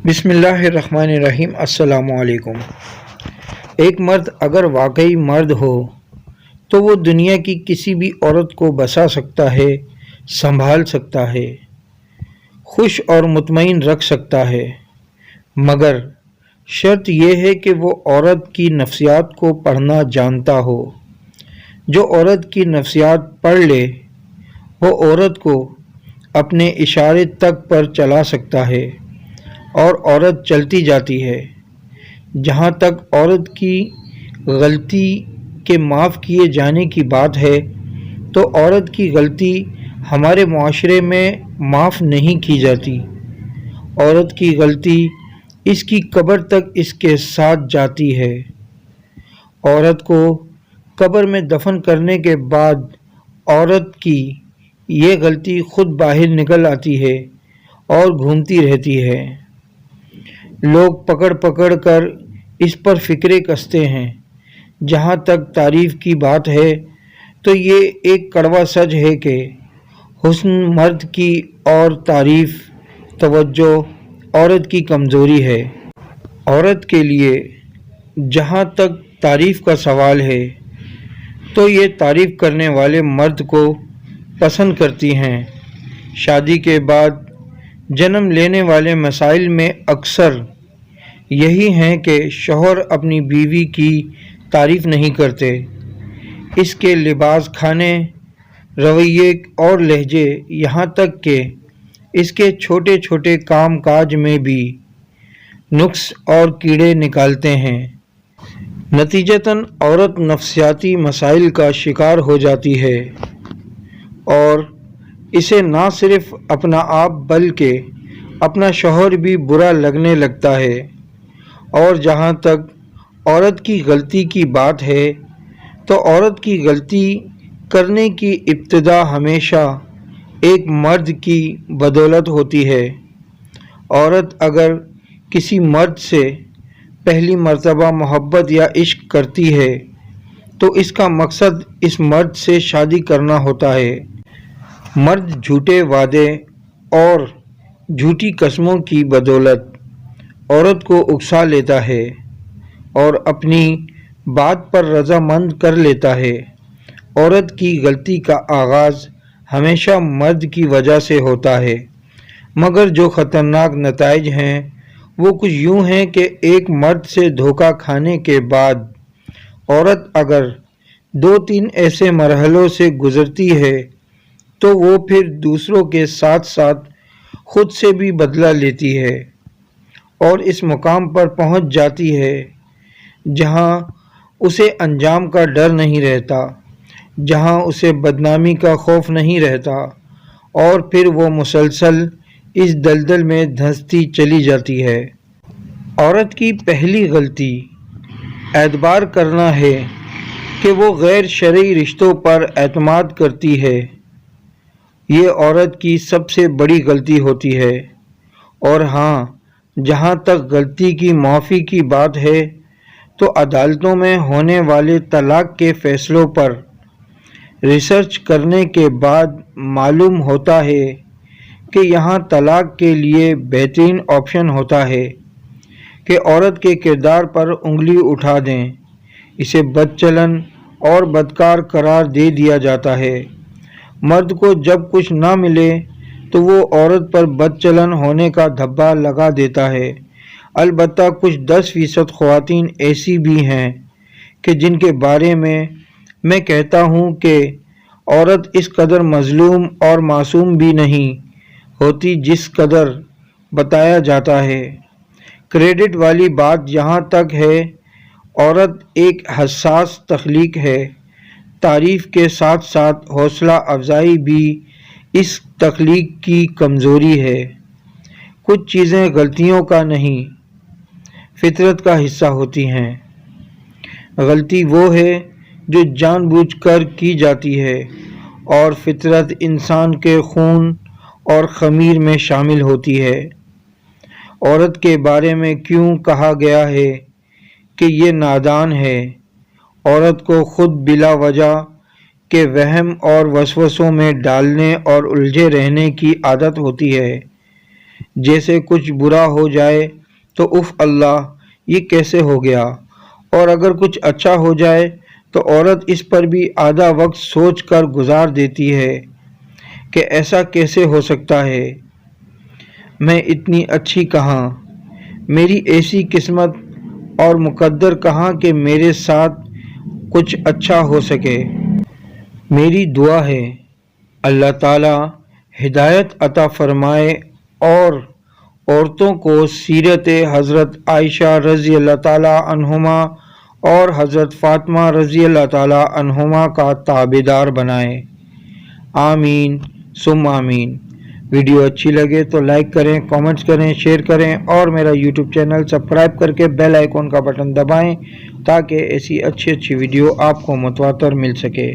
بسم اللہ الرحمن الرحیم۔ السلام علیکم۔ ایک مرد اگر واقعی مرد ہو تو وہ دنیا کی کسی بھی عورت کو بسا سکتا ہے، سنبھال سکتا ہے، خوش اور مطمئن رکھ سکتا ہے، مگر شرط یہ ہے کہ وہ عورت کی نفسیات کو پڑھنا جانتا ہو۔ جو عورت کی نفسیات پڑھ لے وہ عورت کو اپنے اشارے تک پر چلا سکتا ہے اور عورت چلتی جاتی ہے۔ جہاں تک عورت کی غلطی کے معاف کیے جانے کی بات ہے تو عورت کی غلطی ہمارے معاشرے میں معاف نہیں کی جاتی۔ عورت کی غلطی اس کی قبر تک اس کے ساتھ جاتی ہے۔ عورت کو قبر میں دفن کرنے کے بعد عورت کی یہ غلطی خود باہر نکل آتی ہے اور گھومتی رہتی ہے۔ لوگ پکڑ پکڑ کر اس پر فکرے کستے ہیں۔ جہاں تک تعریف کی بات ہے تو یہ ایک کڑوا سچ ہے کہ حسن مرد کی اور تعریف توجہ عورت کی کمزوری ہے۔ عورت کے لیے جہاں تک تعریف کا سوال ہے تو یہ تعریف کرنے والے مرد کو پسند کرتی ہیں۔ شادی کے بعد جنم لینے والے مسائل میں اکثر یہی ہیں کہ شوہر اپنی بیوی کی تعریف نہیں کرتے، اس کے لباس، کھانے، رویے اور لہجے، یہاں تک کہ اس کے چھوٹے چھوٹے کام کاج میں بھی نقص اور کیڑے نکالتے ہیں۔ نتیجتاً عورت نفسیاتی مسائل کا شکار ہو جاتی ہے اور اسے نہ صرف اپنا آپ بلکہ اپنا شوہر بھی برا لگنے لگتا ہے۔ اور جہاں تک عورت کی غلطی کی بات ہے تو عورت کی غلطی کرنے کی ابتدا ہمیشہ ایک مرد کی بدولت ہوتی ہے۔ عورت اگر کسی مرد سے پہلی مرتبہ محبت یا عشق کرتی ہے تو اس کا مقصد اس مرد سے شادی کرنا ہوتا ہے۔ مرد جھوٹے وعدے اور جھوٹی قسموں کی بدولت عورت کو اکسا لیتا ہے اور اپنی بات پر رضامند کر لیتا ہے۔ عورت کی غلطی کا آغاز ہمیشہ مرد کی وجہ سے ہوتا ہے، مگر جو خطرناک نتائج ہیں وہ کچھ یوں ہیں کہ ایک مرد سے دھوکہ کھانے کے بعد عورت اگر 2-3 ایسے مرحلوں سے گزرتی ہے تو وہ پھر دوسروں کے ساتھ ساتھ خود سے بھی بدلہ لیتی ہے اور اس مقام پر پہنچ جاتی ہے جہاں اسے انجام کا ڈر نہیں رہتا، جہاں اسے بدنامی کا خوف نہیں رہتا، اور پھر وہ مسلسل اس دلدل میں دھنستی چلی جاتی ہے۔ عورت کی پہلی غلطی اعتبار کرنا ہے کہ وہ غیر شرعی رشتوں پر اعتماد کرتی ہے۔ یہ عورت کی سب سے بڑی غلطی ہوتی ہے۔ اور ہاں، جہاں تک غلطی کی معافی کی بات ہے تو عدالتوں میں ہونے والے طلاق کے فیصلوں پر ریسرچ کرنے کے بعد معلوم ہوتا ہے کہ یہاں طلاق کے لیے بہترین آپشن ہوتا ہے کہ عورت کے کردار پر انگلی اٹھا دیں، اسے بد چلن اور بدکار قرار دے دیا جاتا ہے۔ مرد کو جب کچھ نہ ملے تو وہ عورت پر بد چلن ہونے کا دھبا لگا دیتا ہے۔ البتہ کچھ 10% خواتین ایسی بھی ہیں کہ جن کے بارے میں کہتا ہوں کہ عورت اس قدر مظلوم اور معصوم بھی نہیں ہوتی جس قدر بتایا جاتا ہے۔ کریڈٹ والی بات یہاں تک ہے، عورت ایک حساس تخلیق ہے۔ تعریف کے ساتھ ساتھ حوصلہ افزائی بھی اس تخلیق کی کمزوری ہے۔ کچھ چیزیں غلطیوں کا نہیں، فطرت کا حصہ ہوتی ہیں۔ غلطی وہ ہے جو جان بوجھ کر کی جاتی ہے اور فطرت انسان کے خون اور خمیر میں شامل ہوتی ہے۔ عورت کے بارے میں کیوں کہا گیا ہے کہ یہ نادان ہے؟ عورت کو خود بلا وجہ کے وہم اور وسوسوں میں ڈالنے اور الجھے رہنے کی عادت ہوتی ہے۔ جیسے کچھ برا ہو جائے تو اف اللہ یہ کیسے ہو گیا، اور اگر کچھ اچھا ہو جائے تو عورت اس پر بھی آدھا وقت سوچ کر گزار دیتی ہے کہ ایسا کیسے ہو سکتا ہے، میں اتنی اچھی کہاں، میری ایسی قسمت اور مقدر کہاں کہ میرے ساتھ کچھ اچھا ہو سکے۔ میری دعا ہے اللہ تعالی ہدایت عطا فرمائے اور عورتوں کو سیرت حضرت عائشہ رضی اللہ تعالی عنہما اور حضرت فاطمہ رضی اللہ تعالی عنہما کا تابعدار بنائے، آمین ثم آمین۔ ویڈیو اچھی لگے تو لائک کریں، کامنٹس کریں، شیئر کریں اور میرا یوٹیوب چینل سبسکرائب کر کے بیل آئیکن کا بٹن دبائیں تاکہ ایسی اچھی ویڈیو آپ کو متواتر مل سکے۔